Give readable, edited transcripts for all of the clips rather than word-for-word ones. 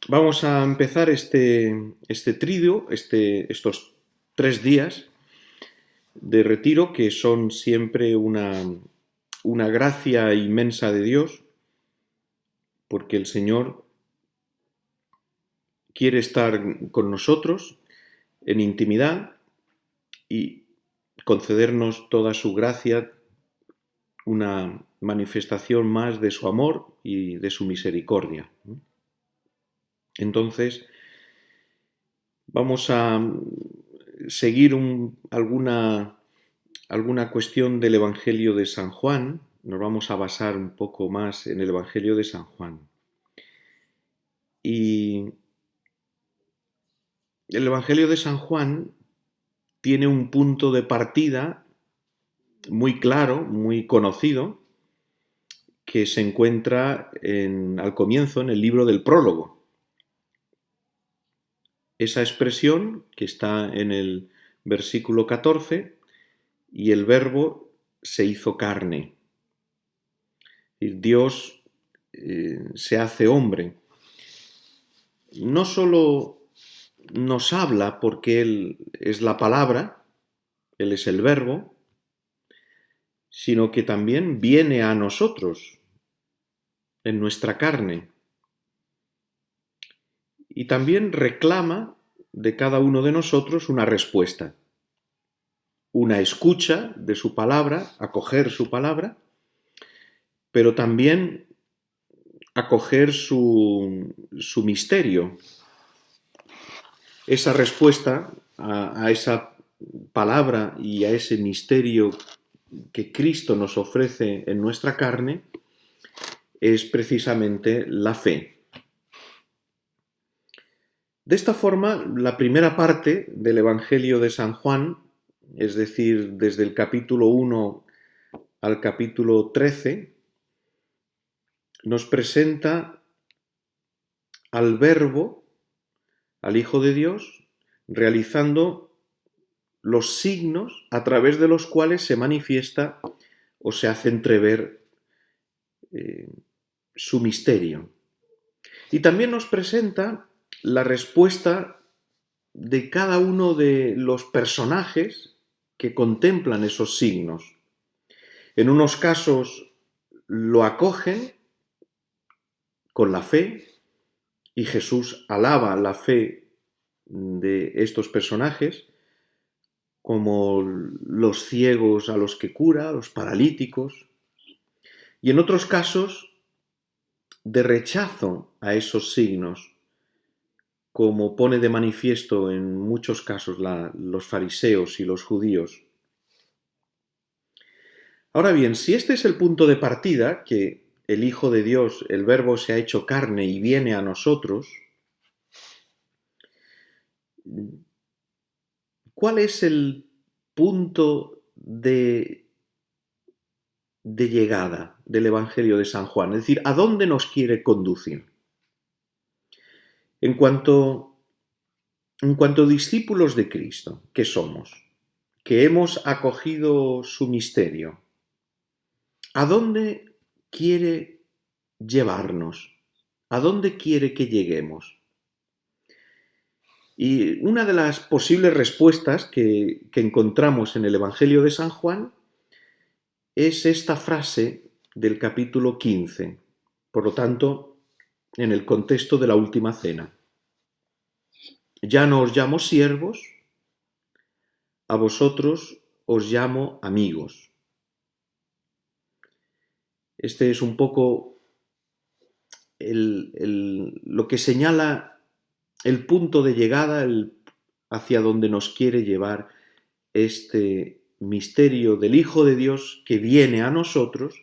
Vamos a empezar este tridio, estos 3 días de retiro que son siempre una gracia inmensa de Dios, porque el Señor quiere estar con nosotros en intimidad y concedernos toda su gracia, una manifestación más de su amor y de su misericordia. Entonces, vamos a seguir alguna cuestión del Evangelio de San Juan. Nos vamos a basar un poco más en el Evangelio de San Juan. Y el Evangelio de San Juan tiene un punto de partida muy claro, muy conocido, que se encuentra al comienzo, en el libro del prólogo. Esa expresión que está en el versículo 14, y el Verbo se hizo carne. Dios se hace hombre. No solo nos habla porque Él es la palabra, Él es el Verbo, sino que también viene a nosotros en nuestra carne. Y también reclama de cada uno de nosotros una respuesta, una escucha de su palabra, acoger su palabra, pero también acoger su misterio. Esa respuesta a esa palabra y a ese misterio que Cristo nos ofrece en nuestra carne es precisamente la fe. De esta forma, la primera parte del Evangelio de San Juan, es decir, desde el capítulo 1 al capítulo 13, nos presenta al Verbo, al Hijo de Dios, realizando los signos a través de los cuales se manifiesta o se hace entrever su misterio. Y también nos presenta la respuesta de cada uno de los personajes que contemplan esos signos. En unos casos lo acogen con la fe, y Jesús alaba la fe de estos personajes, como los ciegos a los que cura, los paralíticos, y en otros casos de rechazo a esos signos, como pone de manifiesto en muchos casos los fariseos y los judíos. Ahora bien, si este es el punto de partida, que el Hijo de Dios, el Verbo, se ha hecho carne y viene a nosotros, ¿cuál es el punto de llegada del Evangelio de San Juan? Es decir, ¿a dónde nos quiere conducir? En cuanto discípulos de Cristo, ¿qué somos? Que hemos acogido su misterio. ¿A dónde quiere llevarnos? ¿A dónde quiere que lleguemos? Y una de las posibles respuestas que encontramos en el Evangelio de San Juan es esta frase del capítulo 15, por lo tanto, en el contexto de la última cena. Ya no os llamo siervos, a vosotros os llamo amigos. Este es un poco lo que señala el punto de llegada, hacia donde nos quiere llevar este misterio del Hijo de Dios que viene a nosotros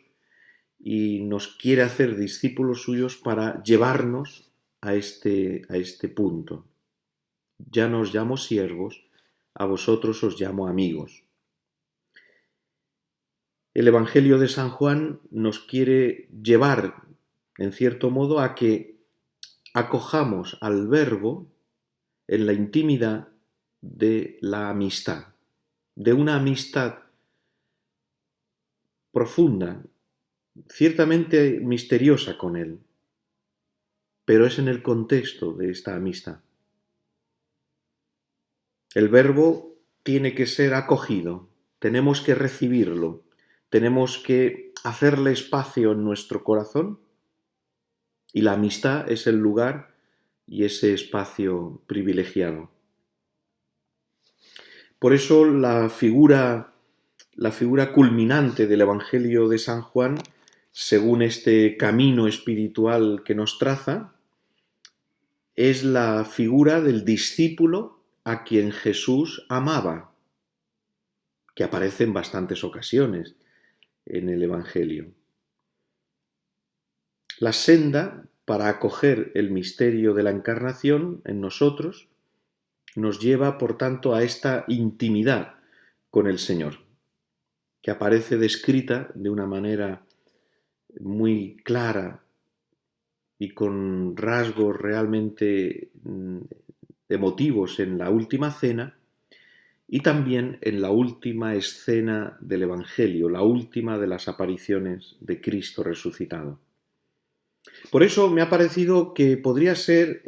y nos quiere hacer discípulos suyos para llevarnos a este punto. Ya no os llamo siervos, a vosotros os llamo amigos. El Evangelio de San Juan nos quiere llevar, en cierto modo, a que acojamos al Verbo en la intimidad de la amistad, de una amistad profunda, ciertamente misteriosa con Él, pero es en el contexto de esta amistad. El verbo tiene que ser acogido, tenemos que recibirlo, tenemos que hacerle espacio en nuestro corazón, y la amistad es el lugar y ese espacio privilegiado. Por eso la figura culminante del Evangelio de San Juan, según este camino espiritual que nos traza, es la figura del discípulo a quien Jesús amaba, que aparece en bastantes ocasiones en el Evangelio. La senda para acoger el misterio de la encarnación en nosotros nos lleva, por tanto, a esta intimidad con el Señor, que aparece descrita de una manera muy clara y con rasgos realmente emotivos en la última cena y también en la última escena del Evangelio, la última de las apariciones de Cristo resucitado. Por eso me ha parecido que podría ser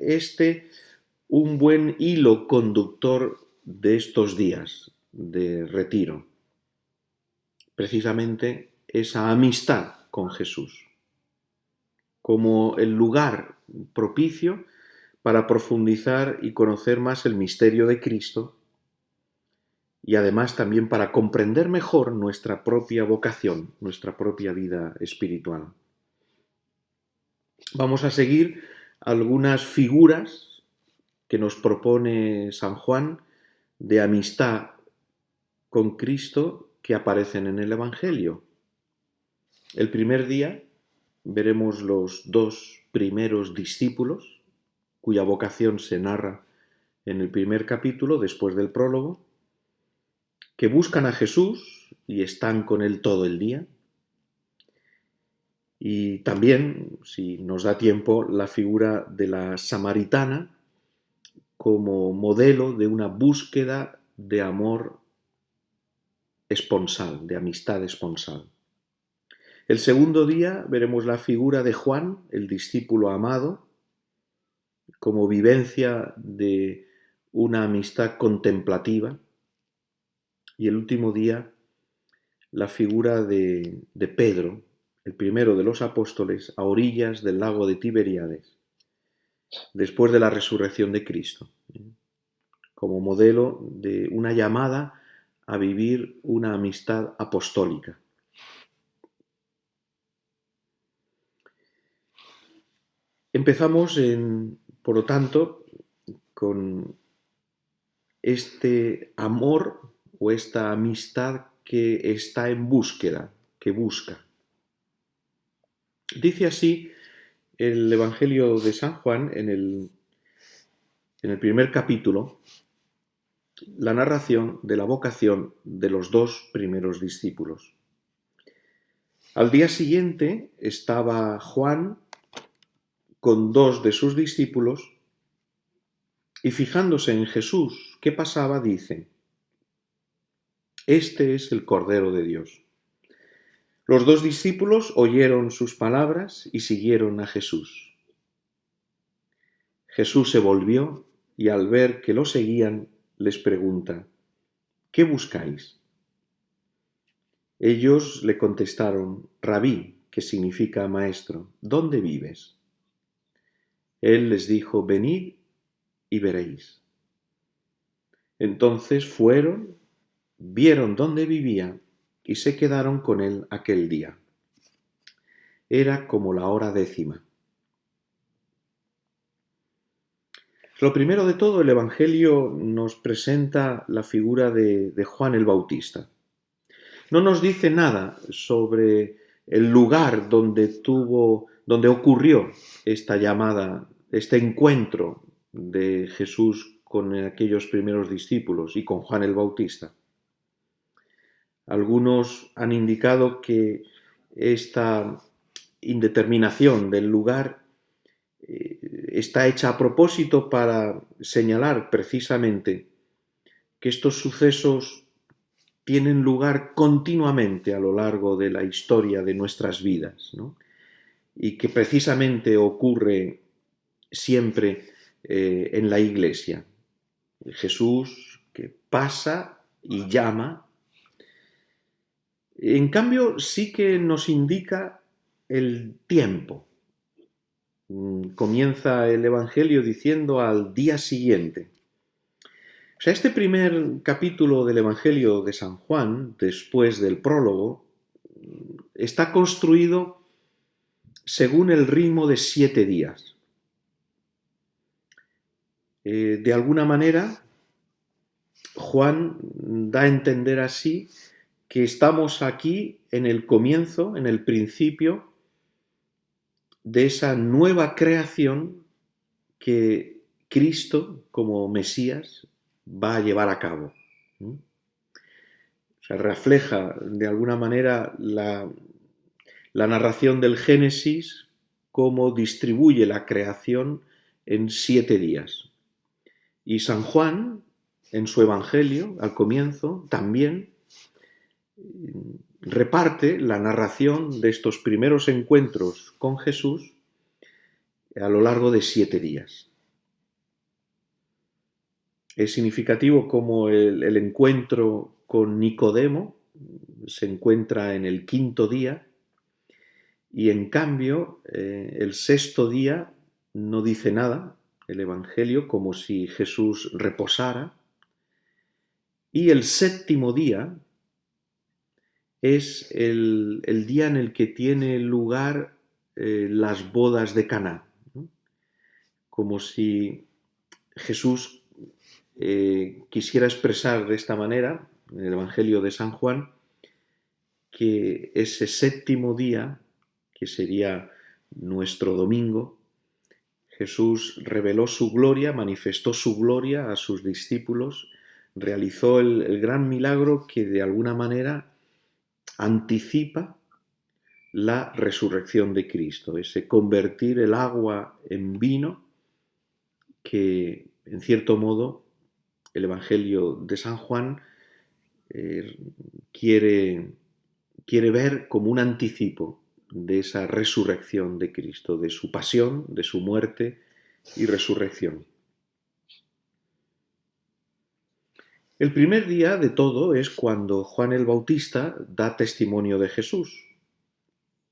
un buen hilo conductor de estos días de retiro, precisamente esa amistad con Jesús, como el lugar propicio para profundizar y conocer más el misterio de Cristo y además también para comprender mejor nuestra propia vocación, nuestra propia vida espiritual. Vamos a seguir algunas figuras que nos propone San Juan de amistad con Cristo que aparecen en el Evangelio. El primer día veremos los dos primeros discípulos, cuya vocación se narra en el primer capítulo, después del prólogo, que buscan a Jesús y están con él todo el día. Y también, si nos da tiempo, la figura de la samaritana como modelo de una búsqueda de amor esponsal, de amistad esponsal. El segundo día veremos la figura de Juan, el discípulo amado, como vivencia de una amistad contemplativa. Y el último día, la figura de Pedro, el primero de los apóstoles, a orillas del lago de Tiberíades, después de la resurrección de Cristo, como modelo de una llamada a vivir una amistad apostólica. Empezamos, por lo tanto, con este amor o esta amistad que está en búsqueda, que busca. Dice así el Evangelio de San Juan en el primer capítulo, la narración de la vocación de los dos primeros discípulos. Al día siguiente estaba Juan con dos de sus discípulos y fijándose en Jesús, ¿qué pasaba? Dice: Este es el Cordero de Dios. Los dos discípulos oyeron sus palabras y siguieron a Jesús. Jesús se volvió y al ver que lo seguían, les pregunta: ¿qué buscáis? Ellos le contestaron: Rabí, que significa maestro, ¿dónde vives? Él les dijo: venid y veréis. Entonces fueron, vieron dónde vivía y se quedaron con él aquel día. Era como la hora 10. Lo primero de todo, el Evangelio nos presenta la figura de Juan el Bautista. No nos dice nada sobre el lugar donde ocurrió esta llamada, este encuentro de Jesús con aquellos primeros discípulos y con Juan el Bautista. Algunos han indicado que esta indeterminación del lugar está hecha a propósito para señalar precisamente que estos sucesos tienen lugar continuamente a lo largo de la historia de nuestras vidas, ¿no? Y que precisamente ocurre siempre en la Iglesia. Jesús que pasa y llama. En cambio, sí que nos indica el tiempo. Comienza el Evangelio diciendo al día siguiente. O sea, este primer capítulo del Evangelio de San Juan, después del prólogo, está construido según el ritmo de 7 días. De alguna manera, Juan da a entender así que estamos aquí en el comienzo, en el principio de esa nueva creación que Cristo, como Mesías, va a llevar a cabo. O sea, refleja de alguna manera la narración del Génesis, cómo distribuye la creación en 7 días. Y San Juan, en su Evangelio, al comienzo, también reparte la narración de estos primeros encuentros con Jesús a lo largo de 7 días. Es significativo como el encuentro con Nicodemo se encuentra en el 5.º día y en cambio el 6.º día no dice nada el Evangelio, como si Jesús reposara, y el 7.º día es el día en el que tiene lugar las bodas de Caná, ¿no? Como si Jesús quisiera expresar de esta manera, en el Evangelio de San Juan, que ese 7.º día, que sería nuestro domingo, Jesús reveló su gloria, manifestó su gloria a sus discípulos, realizó el gran milagro que de alguna manera anticipa la resurrección de Cristo, ese convertir el agua en vino que, en cierto modo, el Evangelio de San Juan quiere ver como un anticipo de esa resurrección de Cristo, de su pasión, de su muerte y resurrección. El primer día de todo es cuando Juan el Bautista da testimonio de Jesús.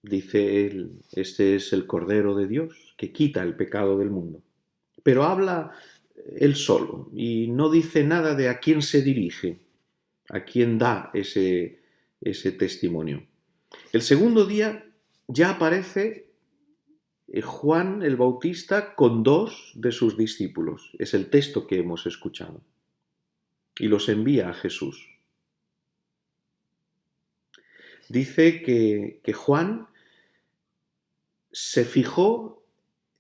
Dice él, este es el Cordero de Dios que quita el pecado del mundo. Pero habla él solo y no dice nada de a quién se dirige, a quién da ese testimonio. El segundo día ya aparece Juan el Bautista con 2 de sus discípulos. Es el texto que hemos escuchado. Y los envía a Jesús. Dice que Juan se fijó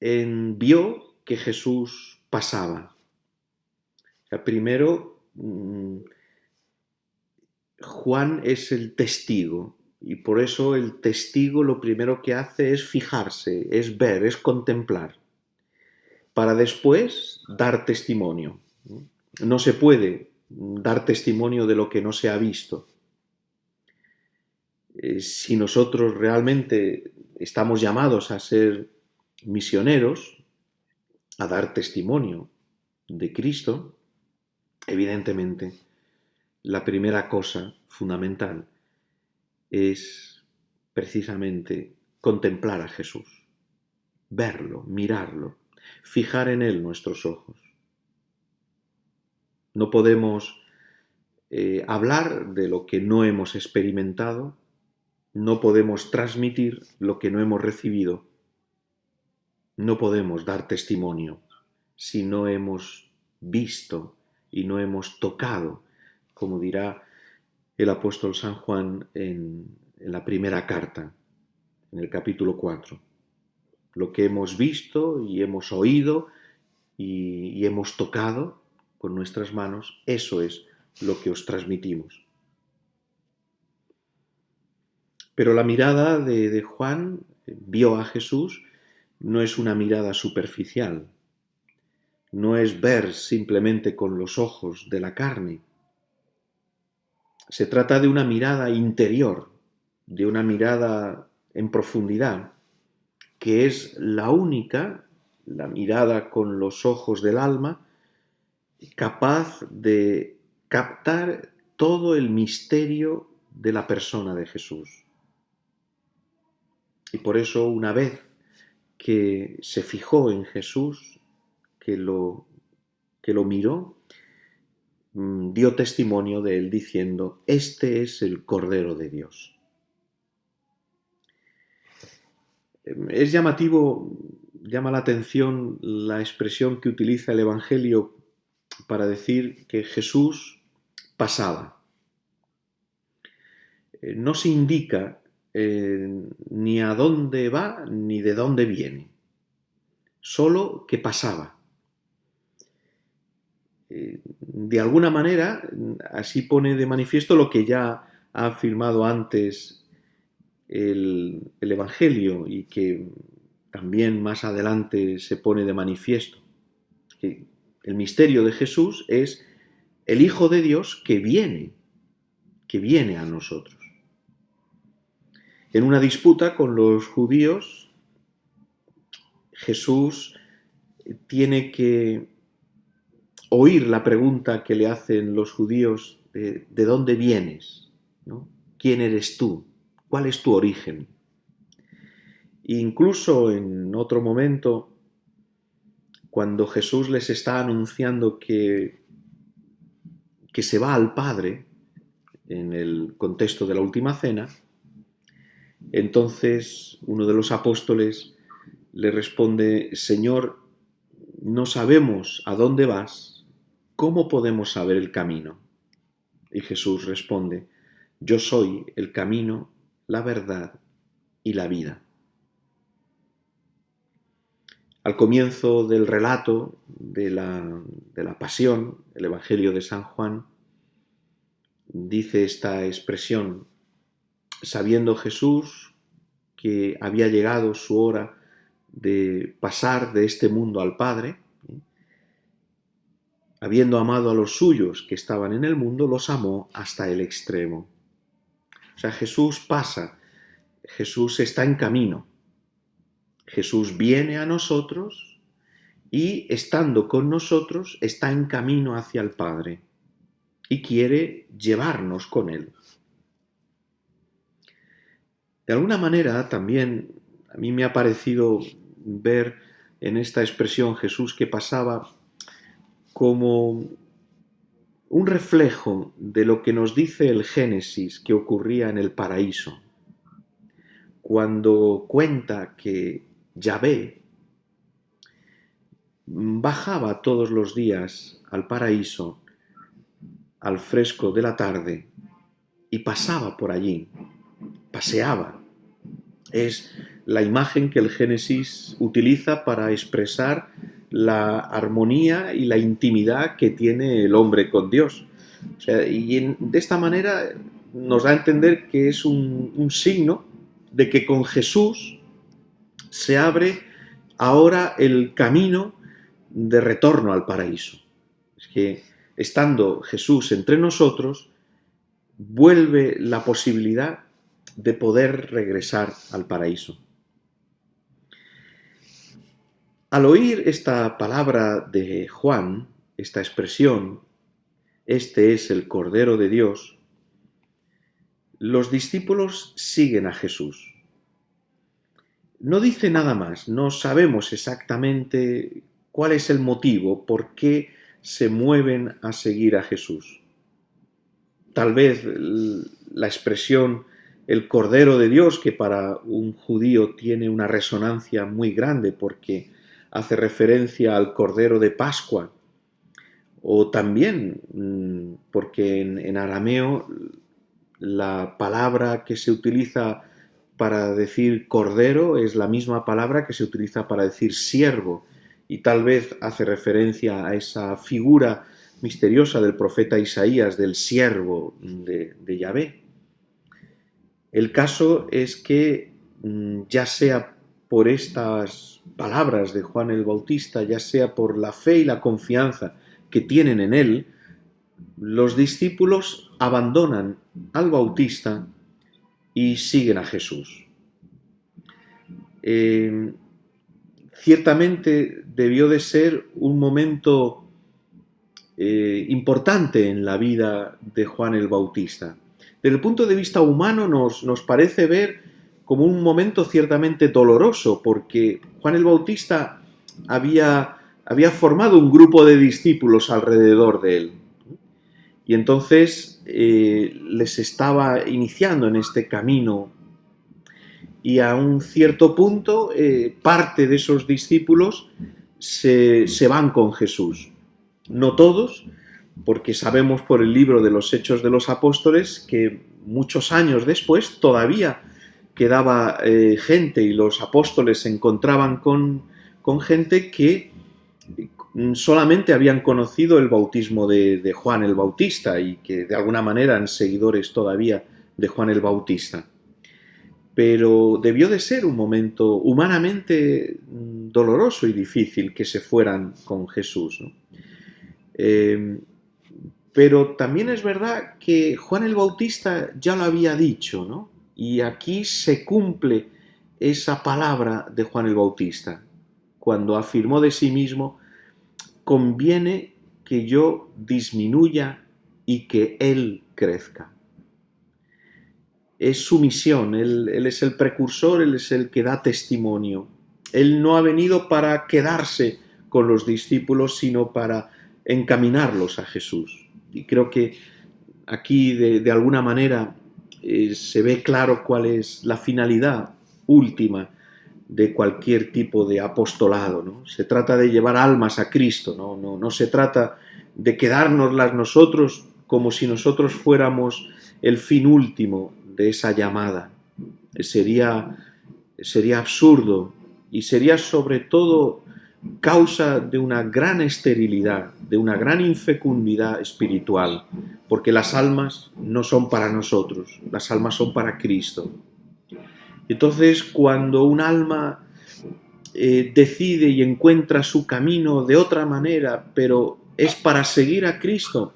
vio que Jesús pasaba. O sea, primero, Juan es el testigo. Y por eso el testigo lo primero que hace es fijarse, es ver, es contemplar, para después dar testimonio. No se puede dar testimonio de lo que no se ha visto. Si nosotros realmente estamos llamados a ser misioneros, a dar testimonio de Cristo, evidentemente la primera cosa fundamental es precisamente contemplar a Jesús, verlo, mirarlo, fijar en él nuestros ojos. No podemos hablar de lo que no hemos experimentado, no podemos transmitir lo que no hemos recibido, no podemos dar testimonio si no hemos visto y no hemos tocado, como dirá el apóstol San Juan en la primera carta, en el capítulo 4. Lo que hemos visto y hemos oído y hemos tocado con nuestras manos, eso es lo que os transmitimos. Pero la mirada de Juan, vio a Jesús, no es una mirada superficial, no es ver simplemente con los ojos de la carne. Se trata de una mirada interior, de una mirada en profundidad, que es la única la mirada con los ojos del alma, capaz de captar todo el misterio de la persona de Jesús. Y por eso, una vez que se fijó en Jesús, que lo miró, dio testimonio de él diciendo: este es el Cordero de Dios. Es llamativo, llama la atención la expresión que utiliza el Evangelio para decir que Jesús pasaba. No se indica ni a dónde va ni de dónde viene, solo que pasaba. De alguna manera, así pone de manifiesto lo que ya ha afirmado antes el Evangelio y que también más adelante se pone de manifiesto, que el misterio de Jesús es el Hijo de Dios que viene a nosotros. En una disputa con los judíos, Jesús tiene que oír la pregunta que le hacen los judíos: ¿de dónde vienes? ¿No? ¿Quién eres tú? ¿Cuál es tu origen? Incluso en otro momento, cuando Jesús les está anunciando que se va al Padre, en el contexto de la última cena, entonces uno de los apóstoles le responde: Señor, no sabemos a dónde vas, ¿cómo podemos saber el camino? Y Jesús responde: yo soy el camino, la verdad y la vida. Al comienzo del relato de la pasión, el Evangelio de San Juan dice esta expresión: sabiendo Jesús que había llegado su hora de pasar de este mundo al Padre, habiendo amado a los suyos que estaban en el mundo, los amó hasta el extremo. O sea, Jesús pasa, Jesús está en camino, Jesús viene a nosotros y, estando con nosotros, está en camino hacia el Padre y quiere llevarnos con él. De alguna manera también a mí me ha parecido ver en esta expresión Jesús que pasaba como un reflejo de lo que nos dice el Génesis que ocurría en el paraíso, cuando cuenta que Yahvé bajaba todos los días al paraíso al fresco de la tarde y pasaba por allí, paseaba. Es la imagen que el Génesis utiliza para expresar la armonía y la intimidad que tiene el hombre con Dios. O sea, de esta manera nos da a entender que es un signo de que con Jesús se abre ahora el camino de retorno al paraíso. Es que estando Jesús entre nosotros, vuelve la posibilidad de poder regresar al paraíso. Al oír esta palabra de Juan, esta expresión, este es el Cordero de Dios, los discípulos siguen a Jesús. No dice nada más, no sabemos exactamente cuál es el motivo, por qué se mueven a seguir a Jesús. Tal vez la expresión el Cordero de Dios, que para un judío tiene una resonancia muy grande porque hace referencia al Cordero de Pascua, o también porque en arameo la palabra que se utiliza para decir cordero es la misma palabra que se utiliza para decir siervo, y tal vez hace referencia a esa figura misteriosa del profeta Isaías, del siervo de Yahvé. El caso es que, ya sea por estas palabras de Juan el Bautista, ya sea por la fe y la confianza que tienen en él, los discípulos abandonan al Bautista y siguen a Jesús. ciertamente debió de ser un momento importante en la vida de Juan el Bautista. Desde el punto de vista humano nos parece ver como un momento ciertamente doloroso, porque Juan el Bautista había formado un grupo de discípulos alrededor de él. Y entonces les estaba iniciando en este camino. Y a un cierto punto, parte de esos discípulos se van con Jesús. No todos, porque sabemos por el libro de los Hechos de los Apóstoles que muchos años después todavía quedaba gente y los apóstoles se encontraban con gente que solamente habían conocido el bautismo de Juan el Bautista y que de alguna manera eran seguidores todavía de Juan el Bautista. Pero debió de ser un momento humanamente doloroso y difícil que se fueran con Jesús, ¿no? Pero también es verdad que Juan el Bautista ya lo había dicho, ¿no? Y aquí se cumple esa palabra de Juan el Bautista, cuando afirmó de sí mismo: conviene que yo disminuya y que Él crezca. Es su misión, él es el precursor, Él es el que da testimonio. Él no ha venido para quedarse con los discípulos, sino para encaminarlos a Jesús. Y creo que aquí de alguna manera se ve claro cuál es la finalidad última de cualquier tipo de apostolado, ¿no? Se trata de llevar almas a Cristo, no se trata de quedárnoslas nosotros como si nosotros fuéramos el fin último de esa llamada. Sería absurdo y sería sobre todo causa de una gran esterilidad, de una gran infecundidad espiritual, porque las almas no son para nosotros, las almas son para Cristo. Entonces, cuando un alma decide y encuentra su camino de otra manera, pero es para seguir a Cristo,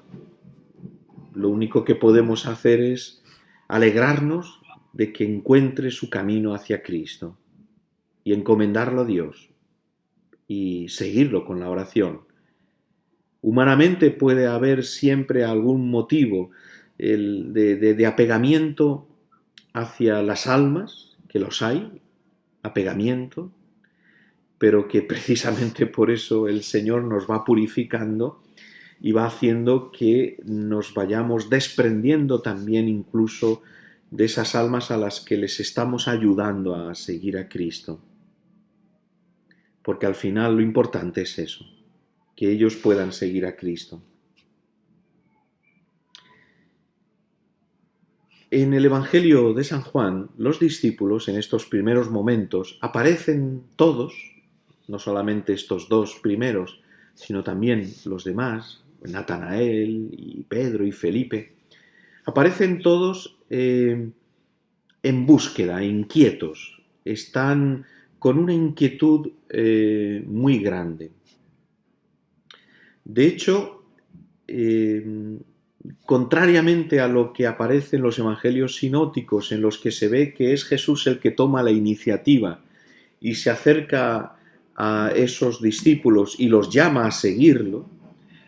lo único que podemos hacer es alegrarnos de que encuentre su camino hacia Cristo y encomendarlo a Dios y seguirlo con la oración. Humanamente puede haber siempre algún motivo de apegamiento hacia las almas, que los hay, apegamiento, pero que precisamente por eso el Señor nos va purificando y va haciendo que nos vayamos desprendiendo también incluso de esas almas a las que les estamos ayudando a seguir a Cristo. Porque al final lo importante es eso, que ellos puedan seguir a Cristo. En el Evangelio de San Juan, los discípulos en estos primeros momentos aparecen todos, no solamente estos dos primeros, sino también los demás, Natanael y Pedro y Felipe, aparecen todos en búsqueda, inquietos, están con una inquietud muy grande. De hecho, contrariamente a lo que aparece en los evangelios sinópticos, en los que se ve que es Jesús el que toma la iniciativa y se acerca a esos discípulos y los llama a seguirlo,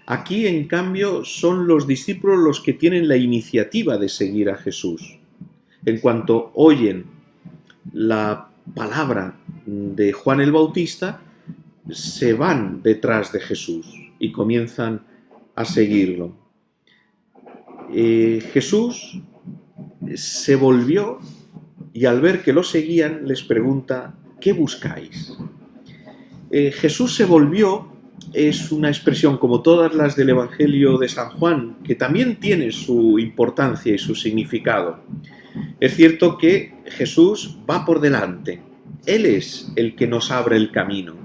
aquí en cambio son los discípulos los que tienen la iniciativa de seguir a Jesús. En cuanto oyen la palabra de Juan el Bautista, se van detrás de Jesús y comienzan a seguirlo. Jesús se volvió y al ver que lo seguían les pregunta: ¿qué buscáis? Jesús se volvió es una expresión como todas las del Evangelio de San Juan, que también tiene su importancia y su significado. Es cierto que Jesús va por delante, Él es el que nos abre el camino,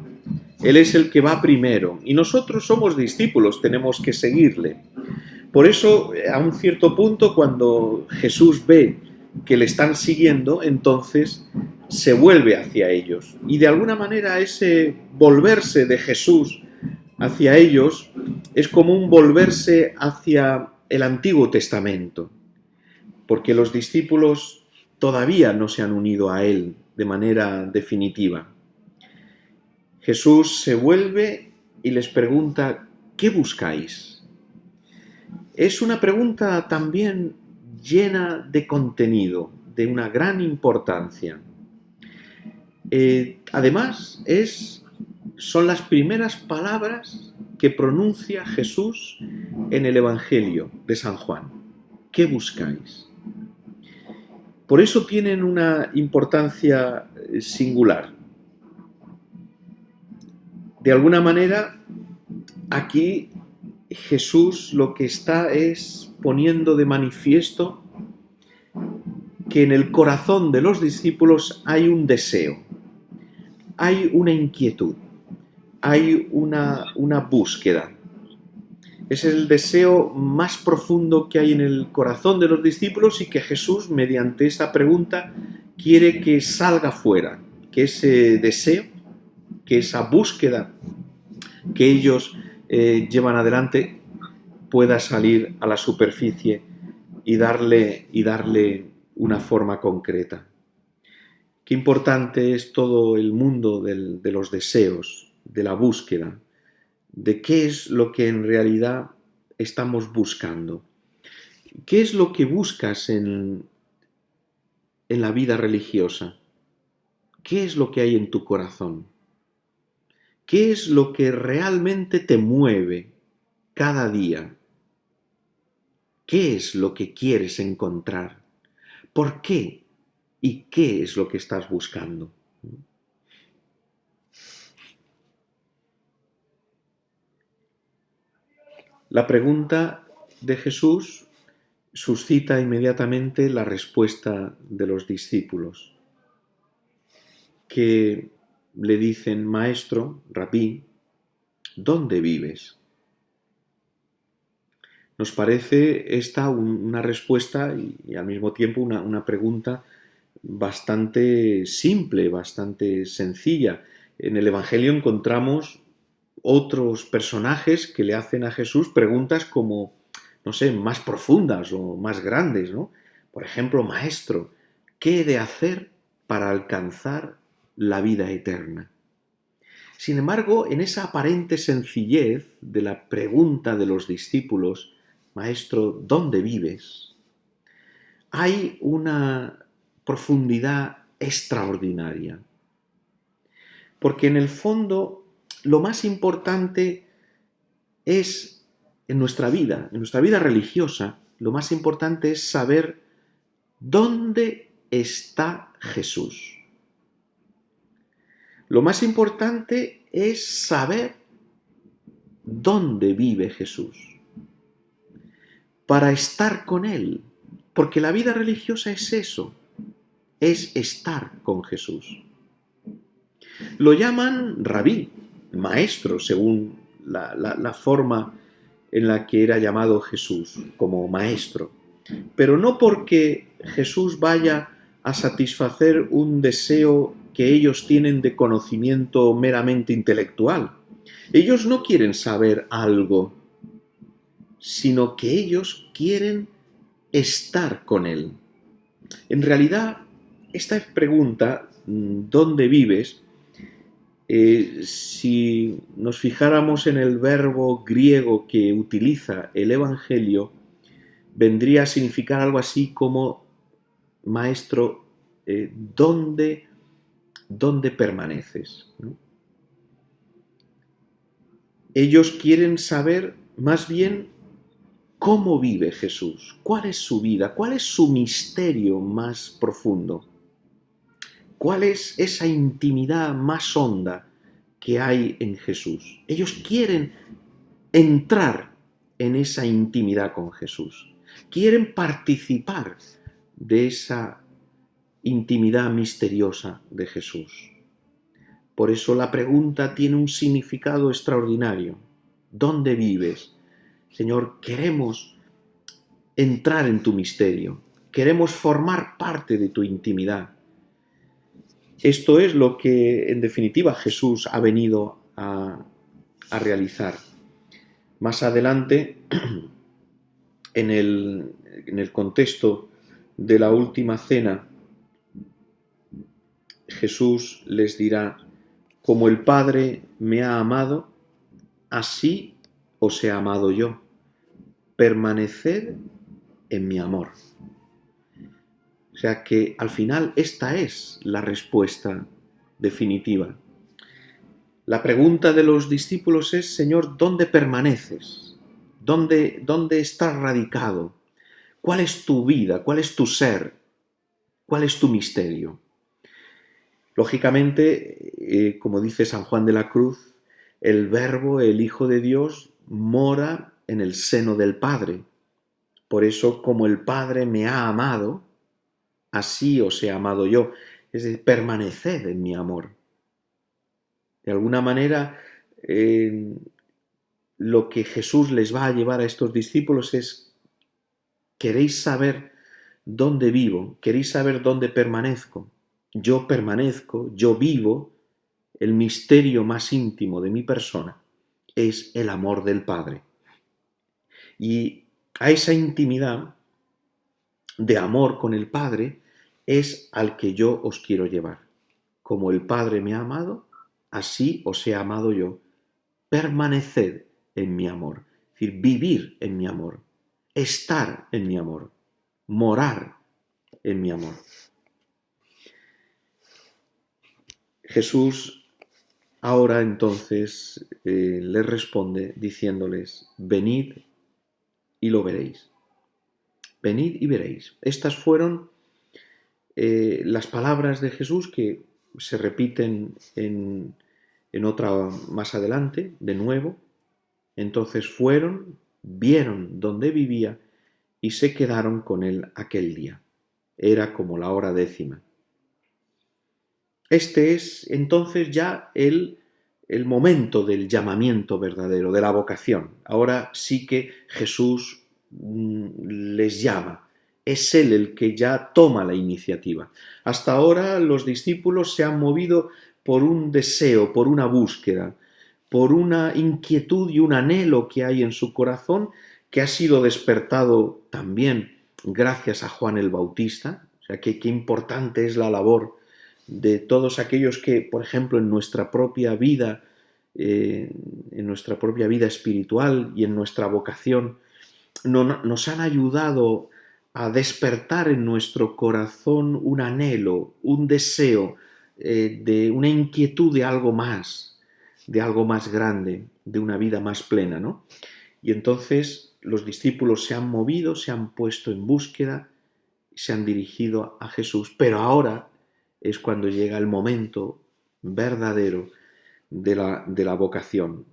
Él es el que va primero y nosotros somos discípulos, tenemos que seguirle. Por eso, a un cierto punto, cuando Jesús ve que le están siguiendo, entonces se vuelve hacia ellos. Y de alguna manera ese volverse de Jesús hacia ellos es como un volverse hacia el Antiguo Testamento, porque los discípulos todavía no se han unido a Él de manera definitiva. Jesús se vuelve y les pregunta: ¿qué buscáis? Es una pregunta también llena de contenido, de una gran importancia. Además, son las primeras palabras que pronuncia Jesús en el Evangelio de San Juan. ¿Qué buscáis? Por eso tienen una importancia singular. De alguna manera, aquí Jesús lo que está es poniendo de manifiesto que en el corazón de los discípulos hay un deseo, hay una inquietud, hay una búsqueda. Es el deseo más profundo que hay en el corazón de los discípulos y que Jesús, mediante esta pregunta, quiere que salga fuera, que ese deseo, que esa búsqueda que ellos llevan adelante pueda salir a la superficie y darle una forma concreta. Qué importante es todo el mundo de los deseos, de la búsqueda, de qué es lo que en realidad estamos buscando. ¿Qué es lo que buscas en la vida religiosa? ¿Qué es lo que hay en tu corazón? ¿Qué es lo que realmente te mueve cada día? ¿Qué es lo que quieres encontrar? ¿Por qué? ¿Y qué es lo que estás buscando? La pregunta de Jesús suscita inmediatamente la respuesta de los discípulos, que le dicen: Maestro, Rabí, ¿dónde vives? Nos parece esta una respuesta y al mismo tiempo una pregunta bastante simple, bastante sencilla. En el Evangelio encontramos otros personajes que le hacen a Jesús preguntas como, no sé, más profundas o más grandes, ¿no? Por ejemplo: Maestro, ¿qué he de hacer para alcanzar la vida eterna? Sin embargo, en esa aparente sencillez de la pregunta de los discípulos: Maestro, ¿dónde vives?, hay una profundidad extraordinaria. Porque en el fondo lo más importante es en nuestra vida religiosa, lo más importante es saber dónde está Jesús. Lo más importante es saber dónde vive Jesús, para estar con Él, porque la vida religiosa es eso, es estar con Jesús. Lo llaman rabí, maestro, según la forma en la que era llamado Jesús, como maestro, pero no porque Jesús vaya a satisfacer un deseo que ellos tienen de conocimiento meramente intelectual. Ellos no quieren saber algo, sino que ellos quieren estar con Él. En realidad, esta pregunta, ¿dónde vives?, si nos fijáramos en el verbo griego que utiliza el Evangelio, vendría a significar algo así como: Maestro, ¿dónde permaneces?, ¿no? Ellos quieren saber más bien cómo vive Jesús, cuál es su vida, cuál es su misterio más profundo, cuál es esa intimidad más honda que hay en Jesús. Ellos quieren entrar en esa intimidad con Jesús, quieren participar de esa intimidad misteriosa de Jesús. Por eso la pregunta tiene un significado extraordinario. ¿Dónde vives? Señor, queremos entrar en tu misterio, queremos formar parte de tu intimidad. Esto es lo que, en definitiva, Jesús ha venido a realizar. Más adelante, en el contexto de la última cena, Jesús les dirá: Como el Padre me ha amado, así os he amado yo. Permaneced en mi amor. O sea que al final esta es la respuesta definitiva. La pregunta de los discípulos es: Señor, ¿dónde permaneces? ¿Dónde estás radicado? ¿Cuál es tu vida? ¿Cuál es tu ser? ¿Cuál es tu misterio? Lógicamente, como dice San Juan de la Cruz, el Verbo, el Hijo de Dios, mora en el seno del Padre. Por eso, como el Padre me ha amado, así os he amado yo. Es decir, permaneced en mi amor. De alguna manera, lo que Jesús les va a llevar a estos discípulos es: ¿queréis saber dónde vivo? ¿Queréis saber dónde permanezco? Yo permanezco, yo vivo. El misterio más íntimo de mi persona es el amor del Padre. Y a esa intimidad de amor con el Padre es al que yo os quiero llevar. Como el Padre me ha amado, así os he amado yo. Permaneced en mi amor. Es decir, vivir en mi amor. Estar en mi amor. Morar en mi amor. Jesús ahora entonces les responde diciéndoles: venid y lo veréis. Venid y veréis. Estas fueron las palabras de Jesús, que se repiten en otra más adelante, de nuevo. Entonces fueron, vieron dónde vivía y se quedaron con él aquel día. Era como la hora 10. Este es entonces ya el momento del llamamiento verdadero, de la vocación. Ahora sí que Jesús les llama. Es Él el que ya toma la iniciativa. Hasta ahora los discípulos se han movido por un deseo, por una búsqueda, por una inquietud y un anhelo que hay en su corazón, que ha sido despertado también gracias a Juan el Bautista. O sea, qué importante es la labor de todos aquellos que, por ejemplo, en nuestra propia vida espiritual y en nuestra vocación, nos han ayudado a despertar en nuestro corazón un anhelo, un deseo, de una inquietud de algo más grande, de una vida más plena, ¿no? Y entonces los discípulos se han movido, se han puesto en búsqueda, se han dirigido a Jesús, pero ahora es cuando llega el momento verdadero de la vocación.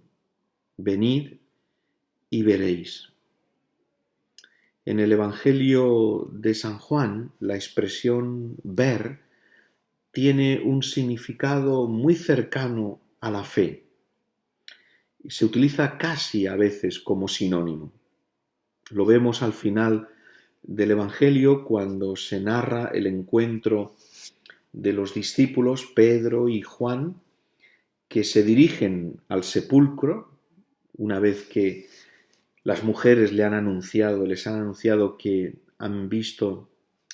Venid y veréis. En el Evangelio de San Juan, la expresión ver tiene un significado muy cercano a la fe. Se utiliza casi a veces como sinónimo. Lo vemos al final del Evangelio cuando se narra el encuentro de los discípulos Pedro y Juan, que se dirigen al sepulcro una vez que las mujeres les han anunciado que han visto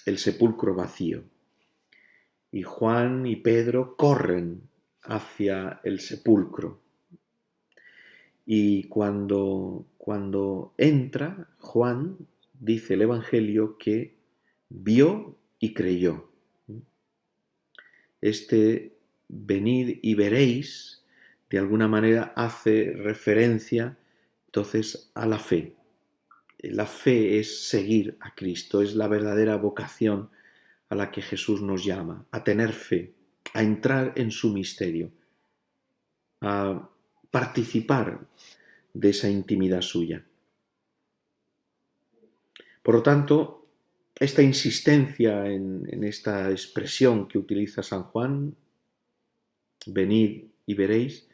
el sepulcro vacío. Y Juan y Pedro corren hacia el sepulcro. Y cuando entra, Juan, dice el Evangelio, que vio y creyó. Este venid y veréis, de alguna manera hace referencia entonces a la fe. La fe es seguir a Cristo, es la verdadera vocación a la que Jesús nos llama, a tener fe, a entrar en su misterio, a participar de esa intimidad suya. Por lo tanto, esta insistencia en esta expresión que utiliza San Juan, venid y veréis,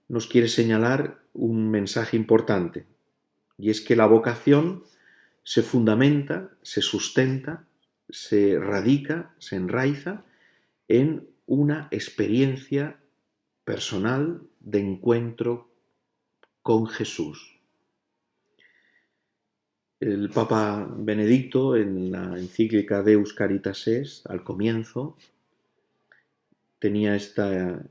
nos quiere señalar un mensaje importante, y es que la vocación se fundamenta, se sustenta, se radica, se enraiza en una experiencia personal de encuentro con Jesús. El Papa Benedicto, en la encíclica Deus Caritas Est, al comienzo, tenía esta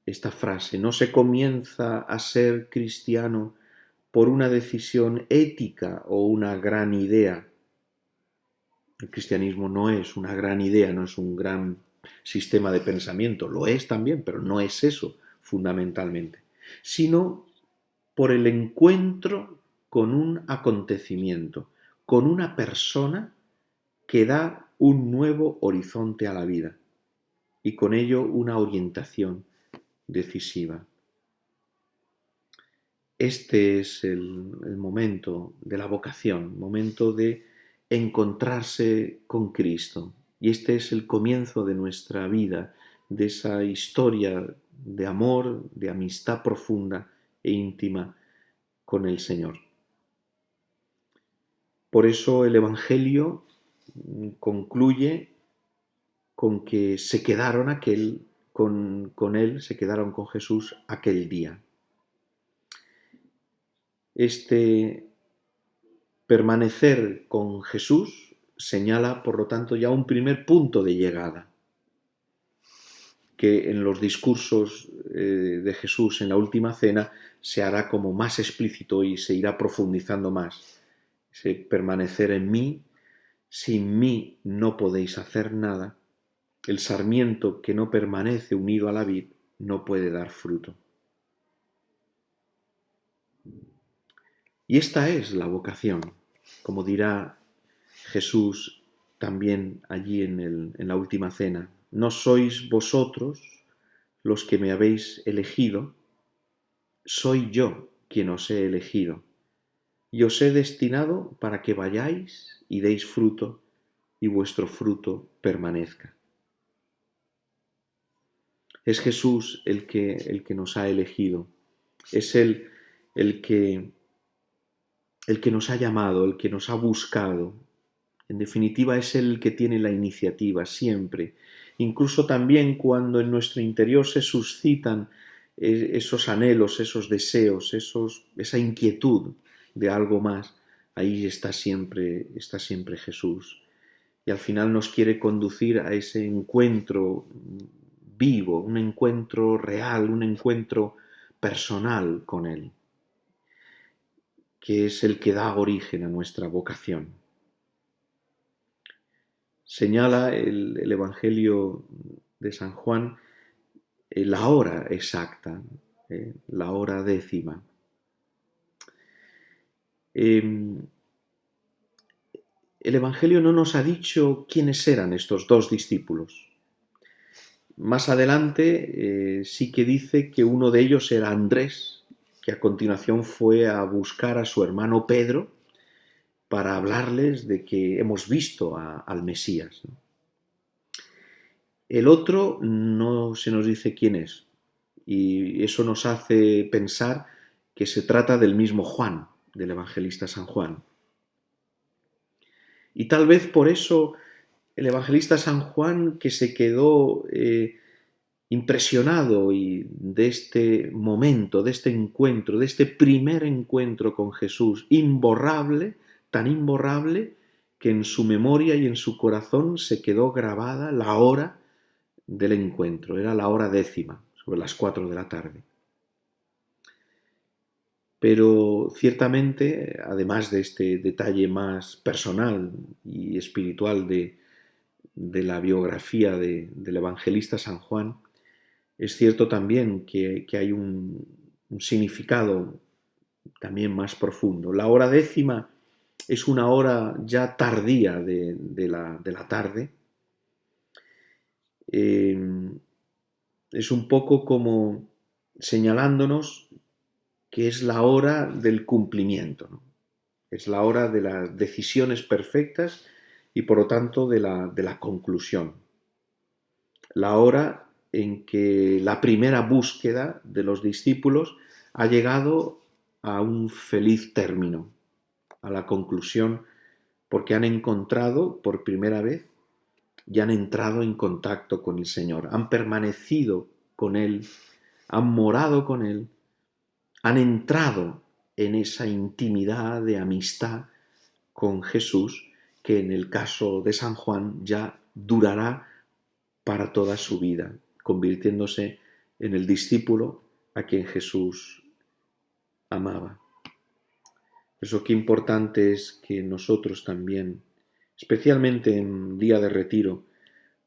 esta frase: no se comienza a ser cristiano por una decisión ética o una gran idea. El cristianismo no es una gran idea, no es un gran sistema de pensamiento, lo es también, pero no es eso fundamentalmente, sino por el encuentro con un acontecimiento, con una persona que da un nuevo horizonte a la vida y con ello una orientación decisiva. Este es el momento de la vocación, momento de encontrarse con Cristo. Y este es el comienzo de nuestra vida, de esa historia de amor, de amistad profunda e íntima con el Señor. Por eso el Evangelio concluye con que se quedaron con Él, se quedaron con Jesús aquel día. Este permanecer con Jesús señala, por lo tanto, ya un primer punto de llegada, que en los discursos de Jesús en la última cena se hará como más explícito y se irá profundizando más. Ese permanecer en mí, sin mí no podéis hacer nada. El sarmiento que no permanece unido a la vid no puede dar fruto. Y esta es la vocación, como dirá Jesús también allí en la última cena. No sois vosotros los que me habéis elegido, soy yo quien os he elegido. Y os he destinado para que vayáis y deis fruto y vuestro fruto permanezca. Es Jesús el que nos ha elegido, es Él el que nos ha llamado, el que nos ha buscado. En definitiva, es Él el que tiene la iniciativa siempre. Incluso también cuando en nuestro interior se suscitan esos anhelos, esos deseos, esa inquietud de algo más, ahí está siempre Jesús. Y al final nos quiere conducir a ese encuentro vivo, un encuentro real, un encuentro personal con Él, que es el que da origen a nuestra vocación. Señala el Evangelio de San Juan la hora exacta, la hora décima. El Evangelio no nos ha dicho quiénes eran estos dos discípulos. Más adelante sí que dice que uno de ellos era Andrés, que a continuación fue a buscar a su hermano Pedro para hablarles de que hemos visto al Mesías, ¿no? El otro no se nos dice quién es, y eso nos hace pensar que se trata del mismo Juan, del evangelista San Juan. Y tal vez por eso el evangelista San Juan, que se quedó impresionado de este momento, de este encuentro, de este primer encuentro con Jesús, imborrable, tan imborrable, que en su memoria y en su corazón se quedó grabada la hora del encuentro. Era la hora décima, sobre las 4 de la tarde. Pero ciertamente, además de este detalle más personal y espiritual de la biografía del evangelista San Juan, es cierto también que hay un significado también más profundo. La hora décima es una hora ya tardía de la tarde. Es un poco como señalándonos que es la hora del cumplimiento, ¿no? Es la hora de las decisiones perfectas y por lo tanto de la conclusión. La hora en que la primera búsqueda de los discípulos ha llegado a un feliz término, a la conclusión, porque han encontrado por primera vez y han entrado en contacto con el Señor, han permanecido con Él, han morado con Él, han entrado en esa intimidad de amistad con Jesús que en el caso de San Juan ya durará para toda su vida, convirtiéndose en el discípulo a quien Jesús amaba. Por eso qué importante es que nosotros también, especialmente en día de retiro,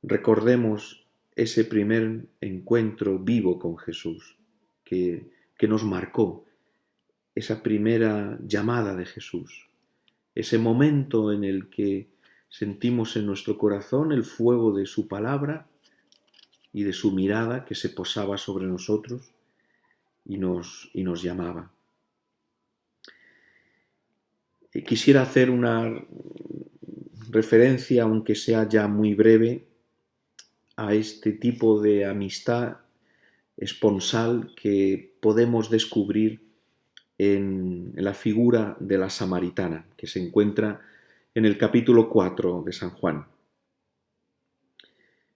recordemos ese primer encuentro vivo con Jesús, que nos marcó, esa primera llamada de Jesús, ese momento en el que sentimos en nuestro corazón el fuego de su palabra y de su mirada que se posaba sobre nosotros y nos llamaba. Quisiera hacer una referencia, aunque sea ya muy breve, a este tipo de amistad esponsal que podemos descubrir en la figura de la samaritana, que se encuentra en el capítulo 4 de San Juan.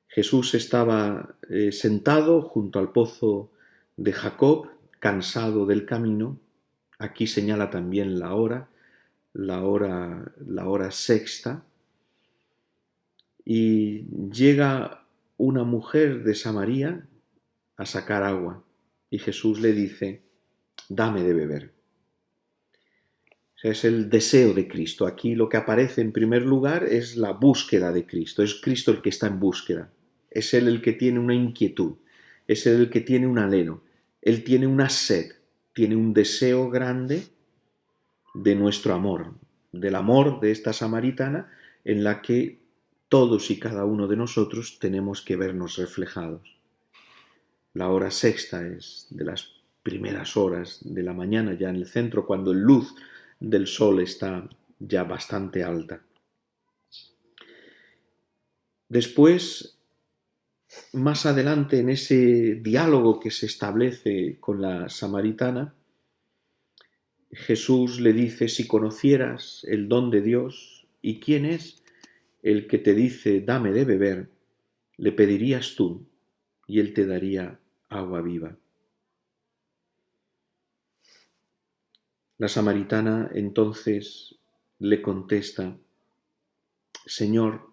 Jesús estaba sentado junto al pozo de Jacob, cansado del camino. Aquí señala también la hora sexta, y llega una mujer de Samaria a sacar agua, y Jesús le dice: dame de beber. O sea, es el deseo de Cristo. Aquí lo que aparece en primer lugar es la búsqueda de Cristo. Es Cristo el que está en búsqueda. Es Él el que tiene una inquietud. Es Él el que tiene un anhelo. Él tiene una sed. Tiene un deseo grande de nuestro amor. Del amor de esta samaritana en la que todos y cada uno de nosotros tenemos que vernos reflejados. La hora sexta es de las primeras horas de la mañana, ya en el centro, cuando la luz del sol está ya bastante alta. Después, más adelante, en ese diálogo que se establece con la samaritana, Jesús le dice: si conocieras el don de Dios y quién es el que te dice dame de beber, le pedirías tú y él te daría agua viva. La samaritana entonces le contesta: Señor,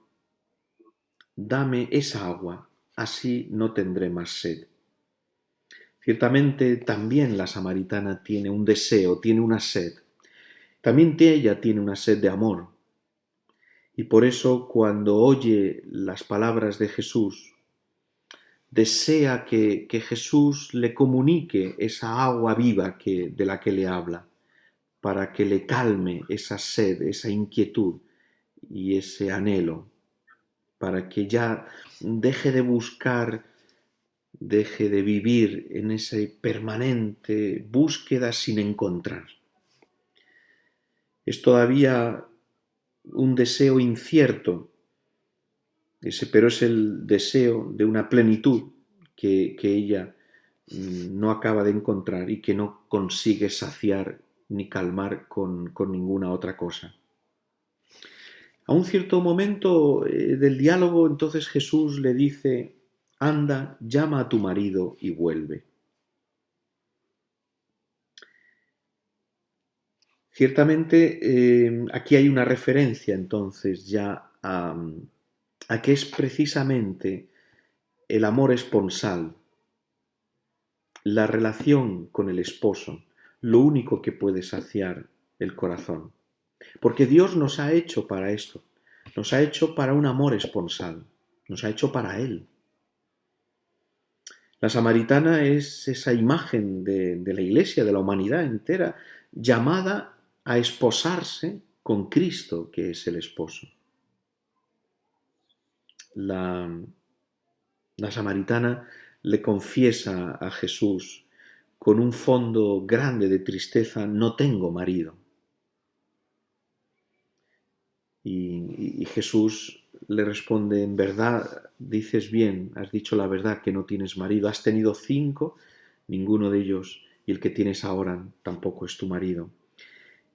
dame esa agua, así no tendré más sed. Ciertamente también la samaritana tiene un deseo, tiene una sed. También ella tiene una sed de amor. Y por eso cuando oye las palabras de Jesús, desea que Jesús le comunique esa agua viva de la que le habla, para que le calme esa sed, esa inquietud y ese anhelo, para que ya deje de buscar, deje de vivir en esa permanente búsqueda sin encontrar. Es todavía un deseo incierto, pero es el deseo de una plenitud que ella no acaba de encontrar y que no consigue saciar ni calmar con ninguna otra cosa. A un cierto momento del diálogo, entonces Jesús le dice: anda, llama a tu marido y vuelve. Ciertamente aquí hay una referencia entonces ya a que es precisamente el amor esponsal, la relación con el esposo, lo único que puede saciar el corazón. Porque Dios nos ha hecho para esto, nos ha hecho para un amor esponsal, nos ha hecho para Él. La samaritana es esa imagen de la Iglesia, de la humanidad entera, llamada a esposarse con Cristo, que es el esposo. La samaritana le confiesa a Jesús con un fondo grande de tristeza: no tengo marido. Y Jesús le responde: en verdad dices bien, has dicho la verdad que no tienes marido, has tenido 5, ninguno de ellos, y el que tienes ahora tampoco es tu marido.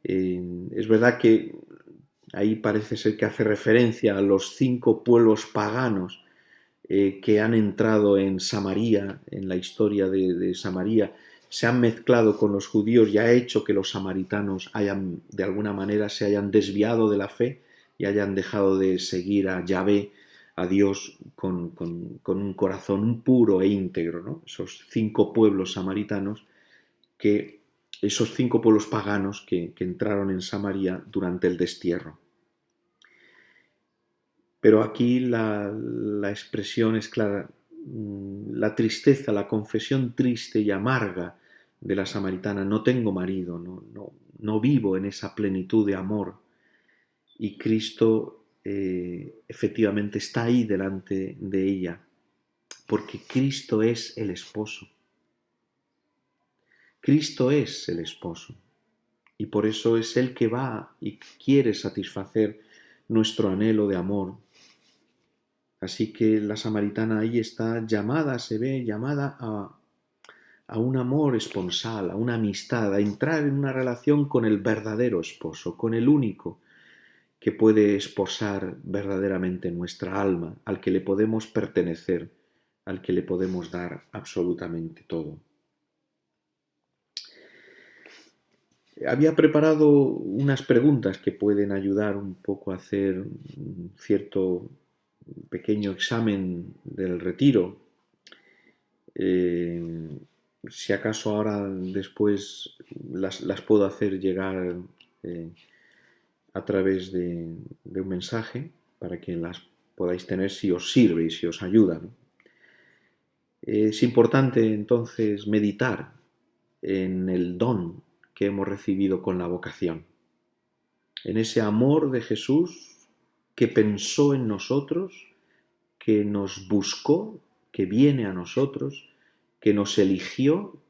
Es verdad que ahí parece ser que hace referencia a los 5 pueblos paganos que han entrado en Samaria, en la historia de Samaria, se han mezclado con los judíos y ha hecho que los samaritanos de alguna manera se hayan desviado de la fe y hayan dejado de seguir a Yahvé, a Dios con un corazón puro e íntegro, ¿no? Esos 5 pueblos samaritanos, esos 5 pueblos paganos que entraron en Samaria durante el destierro. Pero aquí la expresión es clara, la tristeza, la confesión triste y amarga de la samaritana: no tengo marido, no vivo en esa plenitud de amor. Y Cristo efectivamente está ahí delante de ella, porque Cristo es el esposo. Cristo es el esposo, y por eso es Él que va y quiere satisfacer nuestro anhelo de amor. Así que la samaritana ahí está llamada, se ve llamada a un amor esponsal, a una amistad, a entrar en una relación con el verdadero esposo, con el único que puede esposar verdaderamente nuestra alma, al que le podemos pertenecer, al que le podemos dar absolutamente todo. Había preparado unas preguntas que pueden ayudar un poco a hacer un cierto pequeño examen del retiro. Si acaso ahora después las puedo hacer llegar a través de un mensaje para que las podáis tener si os sirve y si os ayuda, ¿no? Es importante entonces meditar en el don que hemos recibido con la vocación, en ese amor de Jesús que pensó en nosotros, que nos buscó, que viene a nosotros, que nos eligió,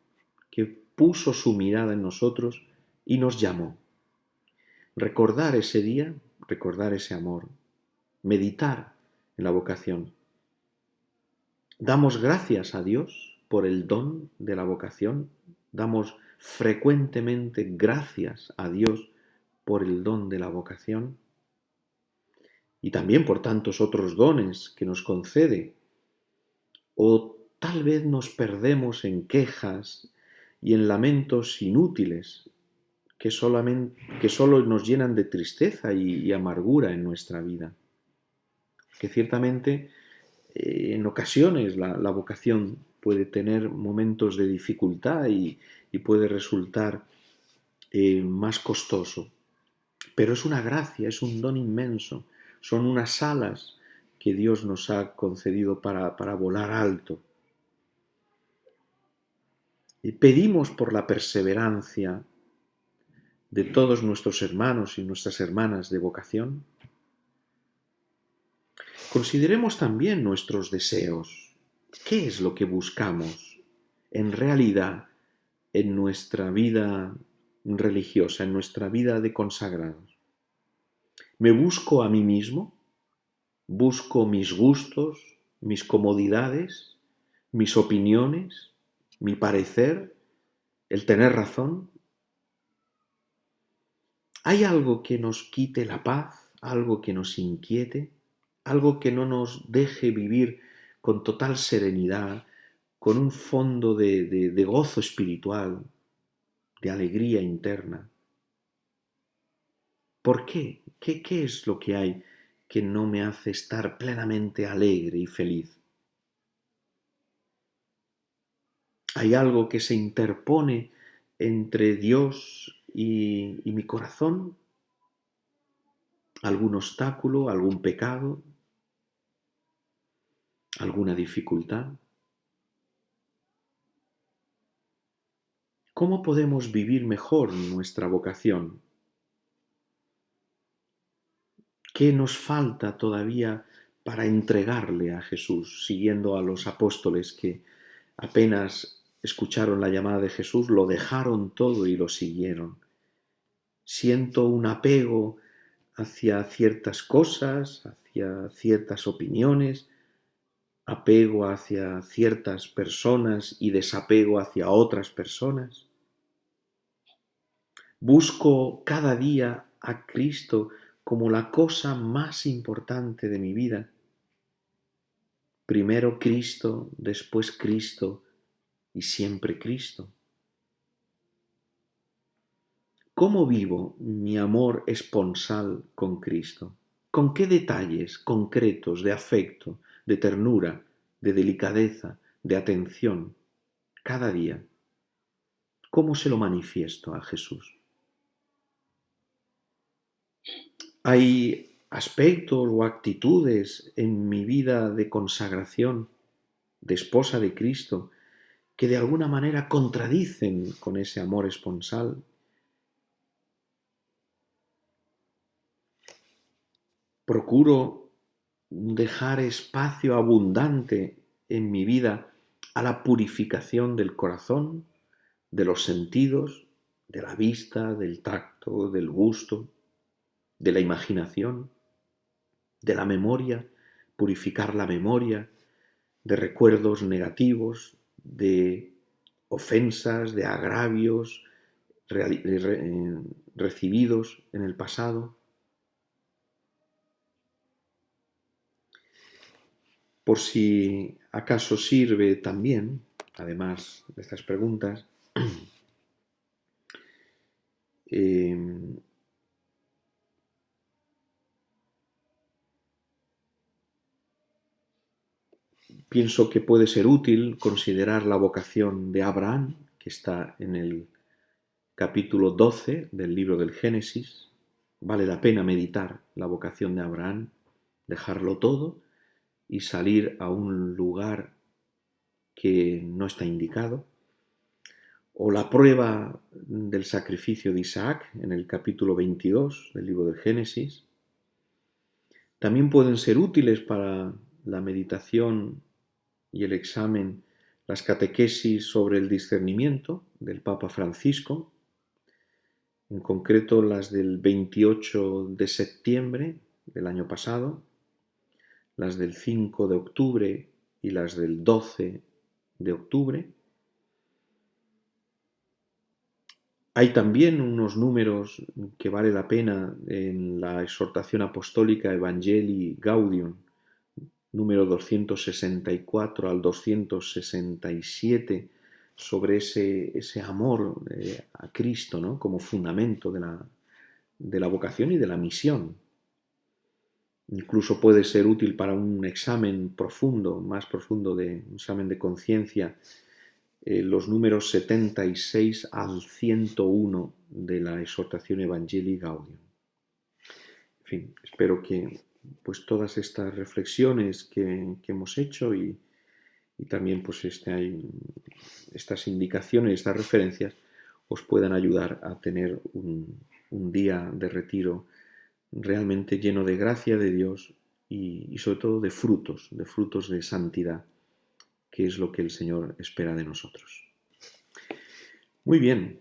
que puso su mirada en nosotros y nos llamó. Recordar ese día, recordar ese amor, meditar en la vocación. Damos gracias a Dios por el don de la vocación, damos frecuentemente gracias a Dios por el don de la vocación y también por tantos otros dones que nos concede. O tal vez nos perdemos en quejas y en lamentos inútiles que solo nos llenan de tristeza y amargura en nuestra vida. Que ciertamente en ocasiones la vocación puede tener momentos de dificultad y puede resultar más costoso. Pero es una gracia, es un don inmenso. Son unas alas que Dios nos ha concedido para volar alto. Y pedimos por la perseverancia de todos nuestros hermanos y nuestras hermanas de vocación. Consideremos también nuestros deseos. ¿Qué es lo que buscamos en realidad en nuestra vida religiosa, en nuestra vida de consagrados? ¿Me busco a mí mismo? ¿Busco mis gustos, mis comodidades, mis opiniones, mi parecer, el tener razón? ¿Hay algo que nos quite la paz, algo que nos inquiete, algo que no nos deje vivir con total serenidad, con un fondo de gozo espiritual, de alegría interna? ¿Por qué? ¿Qué es lo que hay que no me hace estar plenamente alegre y feliz? ¿Hay algo que se interpone entre Dios y mi corazón? ¿Algún obstáculo, algún pecado, alguna dificultad? ¿Cómo podemos vivir mejor nuestra vocación? ¿Qué nos falta todavía para entregarle a Jesús, siguiendo a los apóstoles que apenas escucharon la llamada de Jesús, lo dejaron todo y lo siguieron? Siento un apego hacia ciertas cosas, hacia ciertas opiniones, apego hacia ciertas personas y desapego hacia otras personas. Busco cada día a Cristo como la cosa más importante de mi vida. Primero Cristo, después Cristo y siempre Cristo. ¿Cómo vivo mi amor esponsal con Cristo? ¿Con qué detalles concretos de afecto, de ternura, de delicadeza, de atención, cada día? ¿Cómo se lo manifiesto a Jesús? ¿Hay aspectos o actitudes en mi vida de consagración, de esposa de Cristo, que de alguna manera contradicen con ese amor esponsal? Procuro dejar espacio abundante en mi vida a la purificación del corazón, de los sentidos, de la vista, del tacto, del gusto, de la imaginación, de la memoria, purificar la memoria de recuerdos negativos, de ofensas, de agravios recibidos en el pasado. Por si acaso sirve también, además de estas preguntas, pienso que puede ser útil considerar la vocación de Abraham, que está en el capítulo 12 del libro del Génesis. Vale la pena meditar la vocación de Abraham, dejarlo todo y salir a un lugar que no está indicado. O la prueba del sacrificio de Isaac en el capítulo 22 del libro del Génesis. También pueden ser útiles para la meditación y el examen las catequesis sobre el discernimiento del Papa Francisco, en concreto las del 28 de septiembre del año pasado, las del 5 de octubre y las del 12 de octubre. Hay también unos números que vale la pena en la exhortación apostólica Evangelii Gaudium, número 264 al 267, sobre ese amor a Cristo, ¿no?, como fundamento de la vocación y de la misión. Incluso puede ser útil para un examen profundo, más profundo, de un examen de conciencia, los números 76 al 101 de la exhortación Evangelii Gaudium. En fin, espero que pues todas estas reflexiones que hemos hecho y también pues estas indicaciones, estas referencias, os puedan ayudar a tener un día de retiro realmente lleno de gracia de Dios y sobre todo de frutos de santidad, que es lo que el Señor espera de nosotros. Muy bien,